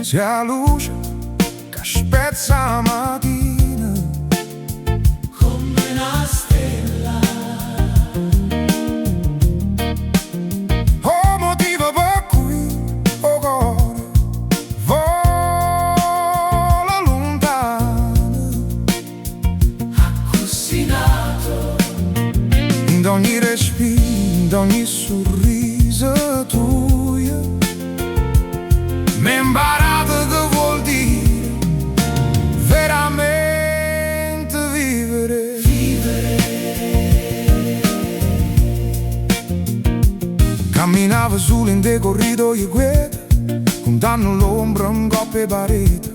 sia luce che spezza la mattina come una stella. Oh, motivo per cui oh cuore vola lontano, Accussinato in ogni respiro, in ogni sorriso tuo m'ho imparato che vuol dire veramente vivere. Camminavo solo in dei corridoi guida, contando l'ombra in coppe pareti.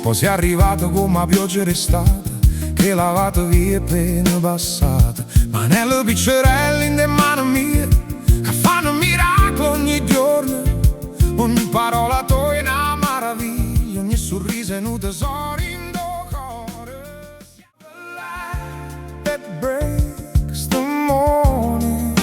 Poi sei arrivato come a pioggia d'estate, che lavate via appena passate. Manello piccerelli in le mani mie, che fanno miracolo ogni giorno. Ogni parola tua è una meraviglia, ogni sorriso è un tesoro in tuo cuore. The light that breaks the morning,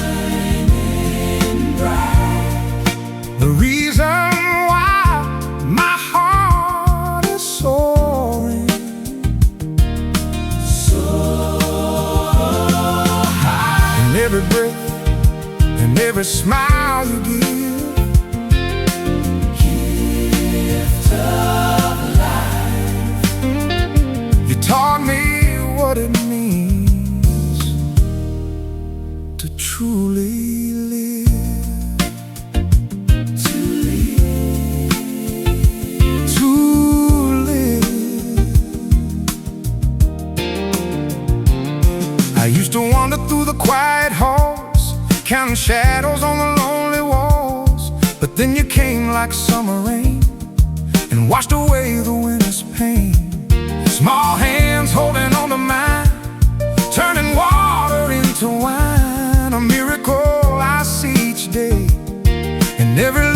shining bright. the reason why my heart is soaring, So high. and every breath and every smile you give, Gift of life. you taught me what it means to truly live, To live. to live. I used to wander through the quiet halls, counting shadows on the lonely walls. But then you came like summer rain and washed away the winter's pain. Small hands holding on to mine, turning water into wine. A miracle I see each day, and every